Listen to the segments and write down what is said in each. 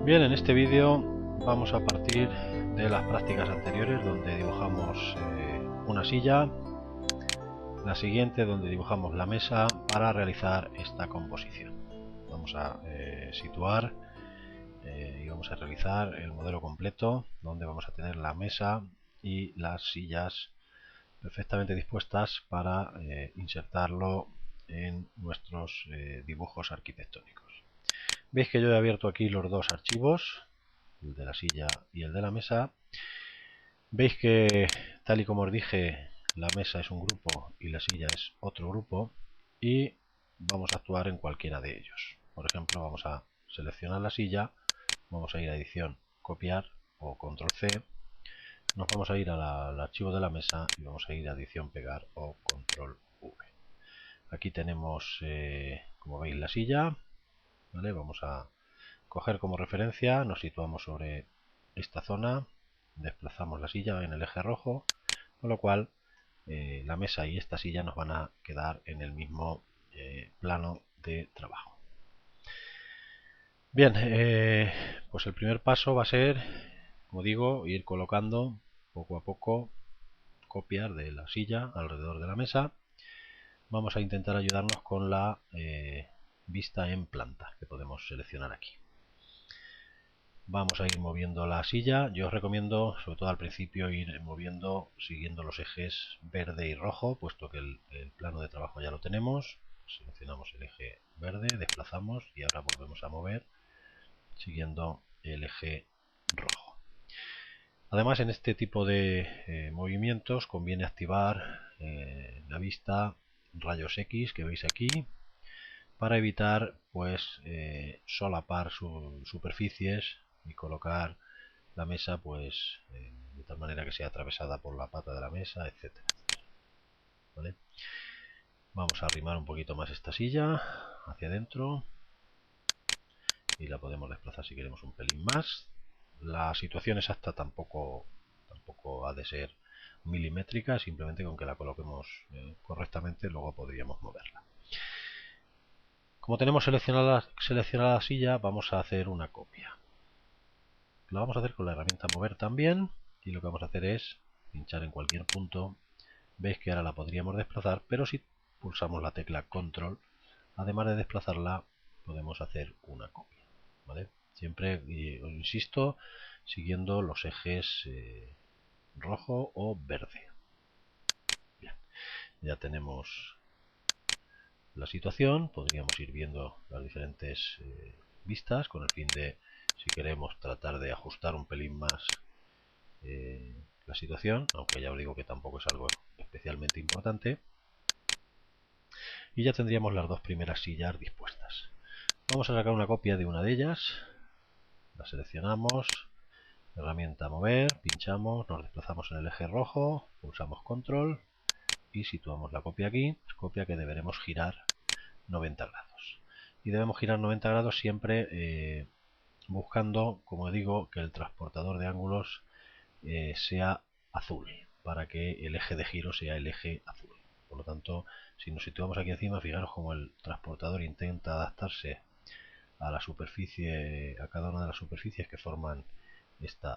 Bien, en este vídeo vamos a partir de las prácticas anteriores donde dibujamos una silla, la siguiente donde dibujamos la mesa para realizar esta composición. Vamos a situar y vamos a realizar el modelo completo donde vamos a tener la mesa y las sillas perfectamente dispuestas para insertarlo en nuestros dibujos arquitectónicos. Veis que yo he abierto aquí los dos archivos, el de la silla y el de la mesa. Veis que, tal y como os dije, la mesa es un grupo y la silla es otro grupo, y vamos a actuar en cualquiera de ellos. Por ejemplo, vamos a seleccionar la silla, vamos a ir a edición, copiar o control C, nos vamos a ir al archivo de la mesa y vamos a ir a edición, pegar o control V. Aquí tenemos, como veis, la silla, ¿vale? Vamos a coger como referencia, nos situamos sobre esta zona, desplazamos la silla en el eje rojo, con lo cual la mesa y esta silla nos van a quedar en el mismo plano de trabajo. Bien, pues el primer paso va a ser, como digo, ir colocando poco a poco copias de la silla alrededor de la mesa. Vamos a intentar ayudarnos con la vista en planta que podemos seleccionar aquí. Vamos a ir moviendo la silla. Yo os recomiendo, sobre todo al principio, ir moviendo siguiendo los ejes verde y rojo, puesto que el plano de trabajo ya lo tenemos. Seleccionamos el eje verde, desplazamos y ahora volvemos a mover siguiendo el eje rojo. Además, en este tipo de movimientos conviene activar la vista rayos X que veis aquí, para evitar pues solapar superficies y colocar la mesa pues de tal manera que sea atravesada por la pata de la mesa, etcétera. ¿Vale? Vamos a arrimar un poquito más esta silla hacia adentro y la podemos desplazar si queremos un pelín más. La situación exacta tampoco ha de ser milimétrica, simplemente con que la coloquemos correctamente luego podríamos moverla. Como tenemos seleccionada la silla, vamos a hacer una copia. Lo vamos a hacer con la herramienta mover también, y lo que vamos a hacer es pinchar en cualquier punto. Veis que ahora la podríamos desplazar, pero si pulsamos la tecla control, además de desplazarla, podemos hacer una copia, ¿vale? Siempre, os insisto, siguiendo los ejes rojo o verde. Bien, ya tenemos la situación. Podríamos ir viendo las diferentes vistas con el fin de, si queremos, tratar de ajustar un pelín más la situación, aunque ya os digo que tampoco es algo especialmente importante. Y ya tendríamos las dos primeras sillas dispuestas. Vamos a sacar una copia de una de ellas, la seleccionamos, herramienta mover, pinchamos, nos desplazamos en el eje rojo, pulsamos control y situamos la copia aquí, copia que deberemos girar 90 grados. Y debemos girar 90 grados siempre buscando, como digo, que el transportador de ángulos sea azul, para que el eje de giro sea el eje azul. Por lo tanto, si nos situamos aquí encima, fijaros como el transportador intenta adaptarse a la superficie, a cada una de las superficies que forman este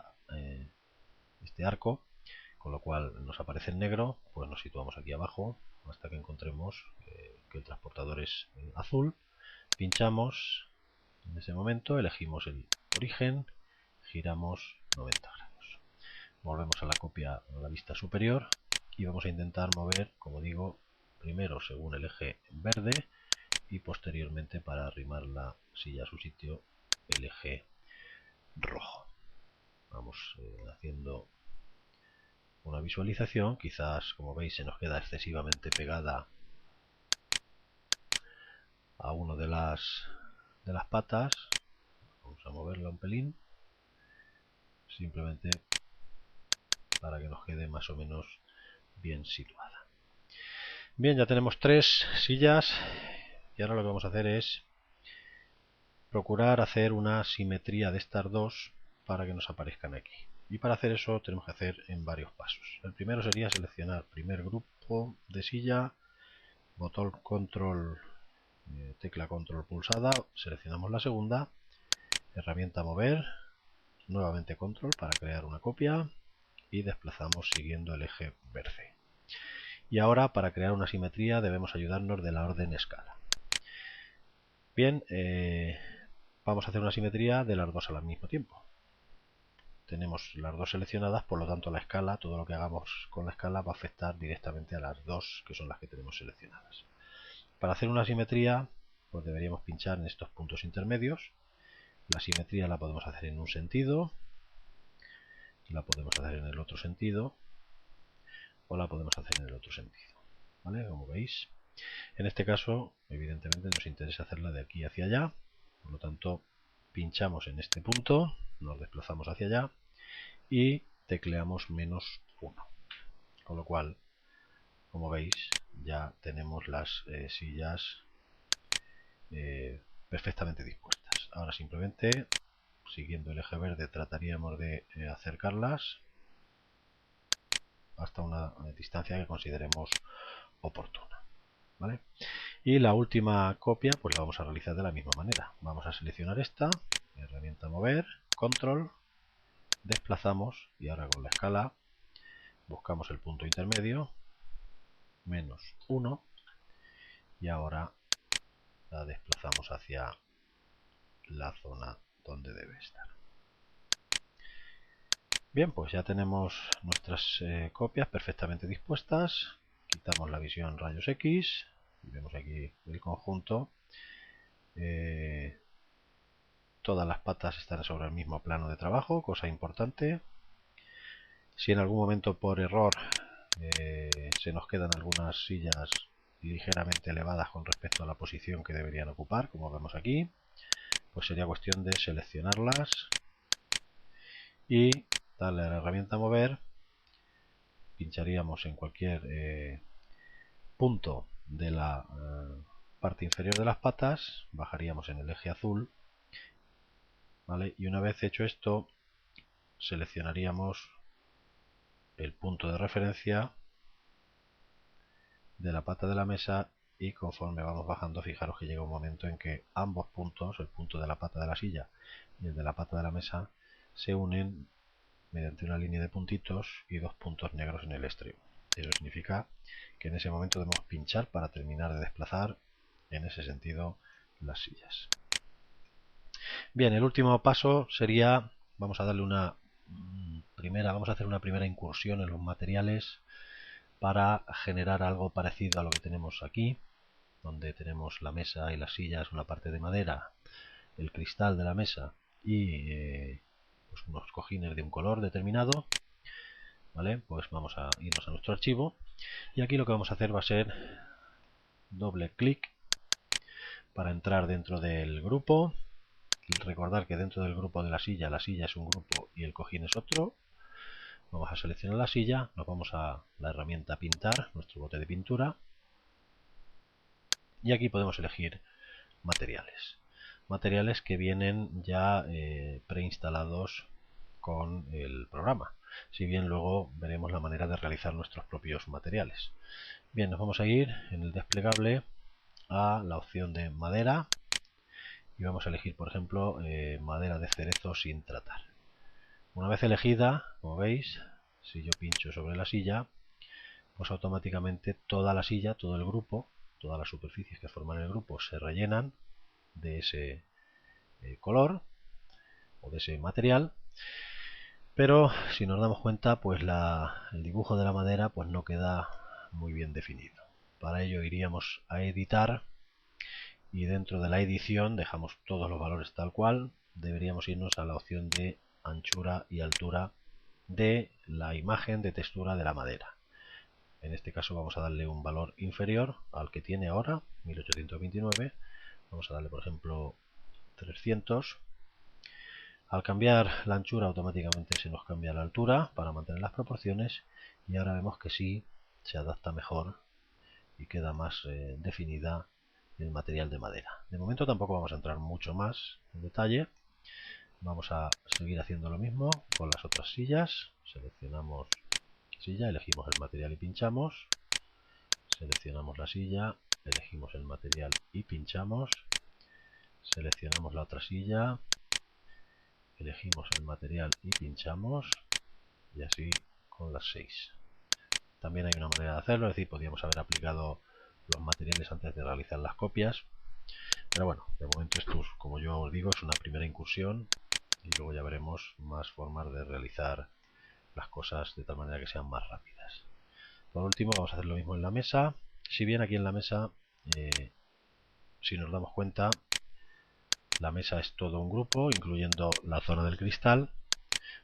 arco, con lo cual nos aparece en negro. Pues nos situamos aquí abajo hasta que encontremos que el transportador es azul, pinchamos en ese momento, elegimos el origen, giramos 90 grados, volvemos a la copia a la vista superior y vamos a intentar mover, como digo, primero según el eje verde y posteriormente, para arrimar la silla a su sitio, el eje rojo. Vamos haciendo una visualización. Quizás, como veis, se nos queda excesivamente pegada a una de las patas. Vamos a moverla un pelín, simplemente para que nos quede más o menos bien situada. Bien, ya tenemos tres sillas y ahora lo que vamos a hacer es procurar hacer una simetría de estas dos para que nos aparezcan aquí. Y para hacer eso tenemos que hacer en varios pasos. El primero sería seleccionar primer grupo de silla, botón control, tecla control pulsada, seleccionamos la segunda, herramienta mover, nuevamente control para crear una copia y desplazamos siguiendo el eje verde. Y ahora para crear una simetría debemos ayudarnos de la orden escala. Bien, vamos a hacer una simetría de las dos al mismo tiempo. Tenemos las dos seleccionadas, por lo tanto la escala, todo lo que hagamos con la escala va a afectar directamente a las dos que son las que tenemos seleccionadas. Para hacer una simetría, pues deberíamos pinchar en estos puntos intermedios. La simetría la podemos hacer en un sentido, la podemos hacer en el otro sentido o la podemos hacer en el otro sentido, ¿vale? Como veis, en este caso evidentemente nos interesa hacerla de aquí hacia allá, por lo tanto pinchamos en este punto, nos desplazamos hacia allá y tecleamos -1, con lo cual, como veis, ya tenemos las sillas perfectamente dispuestas. Ahora simplemente, siguiendo el eje verde, trataríamos de acercarlas hasta una distancia que consideremos oportuna, ¿vale? Y la última copia pues la vamos a realizar de la misma manera. Vamos a seleccionar esta, herramienta mover, control, desplazamos y ahora con la escala buscamos el punto intermedio, -1, y ahora la desplazamos hacia la zona donde debe estar. Bien, pues ya tenemos nuestras copias perfectamente dispuestas. Quitamos la visión rayos X y vemos aquí el conjunto. Todas las patas están sobre el mismo plano de trabajo, cosa importante. Si en algún momento por error se nos quedan algunas sillas ligeramente elevadas con respecto a la posición que deberían ocupar, como vemos aquí, pues sería cuestión de seleccionarlas y darle a la herramienta mover. Pincharíamos en cualquier punto de la parte inferior de las patas, bajaríamos en el eje azul, ¿vale? Y una vez hecho esto, seleccionaríamos el punto de referencia de la pata de la mesa y conforme vamos bajando, fijaros que llega un momento en que ambos puntos, el punto de la pata de la silla y el de la pata de la mesa, se unen mediante una línea de puntitos y dos puntos negros en el extremo. Eso significa que en ese momento debemos pinchar para terminar de desplazar en ese sentido las sillas. Bien, el último paso sería, vamos a darle vamos a hacer una primera incursión en los materiales para generar algo parecido a lo que tenemos aquí, donde tenemos la mesa y las sillas, una parte de madera, el cristal de la mesa y pues unos cojines de un color determinado, ¿vale? Pues vamos a irnos a nuestro archivo y aquí lo que vamos a hacer va a ser doble clic para entrar dentro del grupo. Recordar que dentro del grupo de la silla es un grupo y el cojín es otro. Vamos a seleccionar la silla, nos vamos a la herramienta pintar, nuestro bote de pintura, y aquí podemos elegir materiales. Materiales que vienen ya preinstalados con el programa, si bien luego veremos la manera de realizar nuestros propios materiales. Bien, nos vamos a ir en el desplegable a la opción de madera y vamos a elegir, por ejemplo, madera de cerezo sin tratar. Una vez elegida, como veis, si yo pincho sobre la silla, pues automáticamente toda la silla, todo el grupo, todas las superficies que forman el grupo se rellenan de ese color o de ese material, pero si nos damos cuenta, pues el dibujo de la madera pues no queda muy bien definido. Para ello iríamos a editar y dentro de la edición dejamos todos los valores tal cual. Deberíamos irnos a la opción de anchura y altura de la imagen de textura de la madera. En este caso vamos a darle un valor inferior al que tiene ahora, 1829. Vamos a darle, por ejemplo, 300. Al cambiar la anchura automáticamente se nos cambia la altura para mantener las proporciones y ahora vemos que sí se adapta mejor y queda más definida el material de madera. De momento tampoco vamos a entrar mucho más en detalle. Vamos a seguir haciendo lo mismo con las otras sillas. Seleccionamos silla, elegimos el material y pinchamos. Seleccionamos la silla, elegimos el material y pinchamos. Seleccionamos la otra silla, elegimos el material y pinchamos, y así con las 6. También hay una manera de hacerlo, es decir, podríamos haber aplicado los materiales antes de realizar las copias, pero bueno, de momento esto, como yo os digo, es una primera incursión y luego ya veremos más formas de realizar las cosas de tal manera que sean más rápidas. Por último, vamos a hacer lo mismo en la mesa. Si bien aquí en la mesa, si nos damos cuenta, la mesa es todo un grupo, incluyendo la zona del cristal.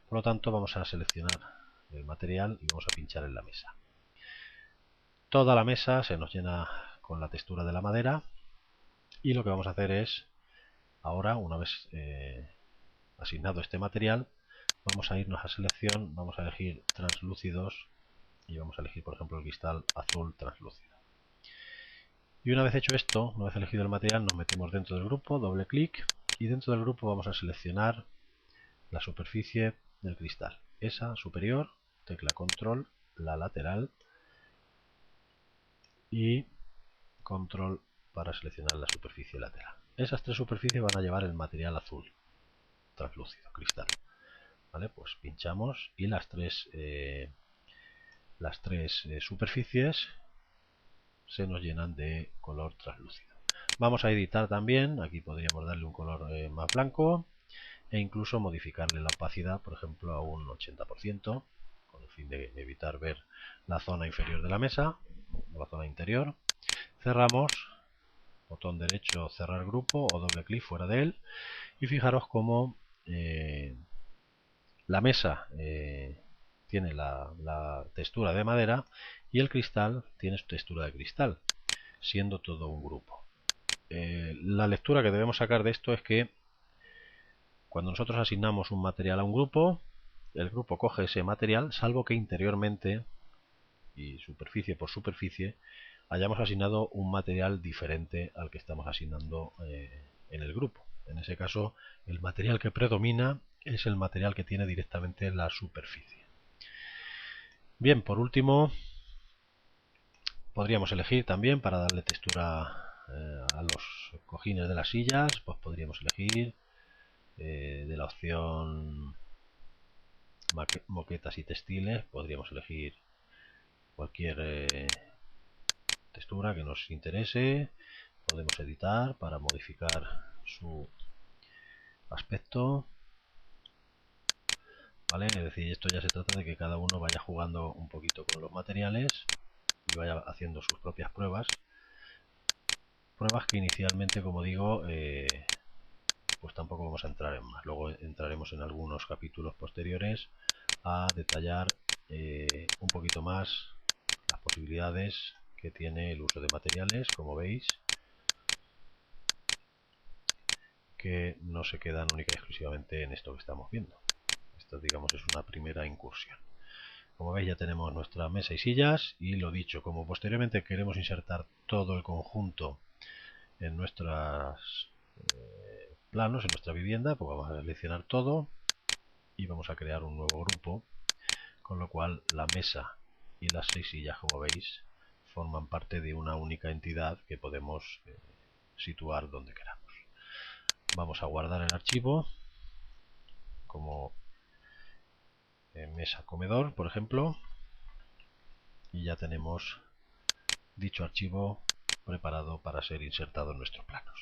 Por lo tanto, vamos a seleccionar el material y vamos a pinchar en la mesa. Toda la mesa se nos llena con la textura de la madera, y lo que vamos a hacer es, ahora, una vez asignado este material, vamos a irnos a selección, vamos a elegir translúcidos y vamos a elegir, por ejemplo, el cristal azul translúcido. Y una vez hecho esto, una vez elegido el material, nos metemos dentro del grupo, doble clic, y dentro del grupo vamos a seleccionar la superficie del cristal, esa superior, tecla control, la lateral y control para seleccionar la superficie lateral. Esas tres superficies van a llevar el material azul translúcido, cristal. ¿Vale? Pues pinchamos y las tres superficies se nos llenan de color translúcido. Vamos a editar también, aquí podríamos darle un color más blanco e incluso modificarle la opacidad, por ejemplo, a un 80%, con el fin de evitar ver la zona inferior de la mesa, o la zona interior. Cerramos, botón derecho cerrar grupo o doble clic fuera de él, y fijaros cómo la mesa tiene la textura de madera y el cristal tiene su textura de cristal, siendo todo un grupo. La lectura que debemos sacar de esto es que cuando nosotros asignamos un material a un grupo, el grupo coge ese material, salvo que interiormente y superficie por superficie hayamos asignado un material diferente al que estamos asignando en el grupo. En ese caso, el material que predomina es el material que tiene directamente la superficie. Bien, por último, podríamos elegir también, para darle textura a los cojines de las sillas, pues podríamos elegir de la opción moquetas y textiles, podríamos elegir cualquier textura que nos interese. Podemos editar para modificar su aspecto, ¿vale? Es decir, esto ya se trata de que cada uno vaya jugando un poquito con los materiales y vaya haciendo sus propias pruebas que inicialmente, como digo, pues tampoco vamos a entrar en más. Luego entraremos en algunos capítulos posteriores a detallar un poquito más las posibilidades que tiene el uso de materiales, como veis, que no se quedan única y exclusivamente en esto que estamos viendo. Esto, digamos, es una primera incursión. Como veis, ya tenemos nuestra mesa y sillas, y lo dicho, como posteriormente queremos insertar todo el conjunto en nuestros planos, en nuestra vivienda, pues vamos a seleccionar todo y vamos a crear un nuevo grupo, con lo cual la mesa y las 6 sillas, como veis, forman parte de una única entidad que podemos situar donde queramos. Vamos a guardar el archivo como mesa comedor, por ejemplo, y ya tenemos dicho archivo preparado para ser insertado en nuestros planos.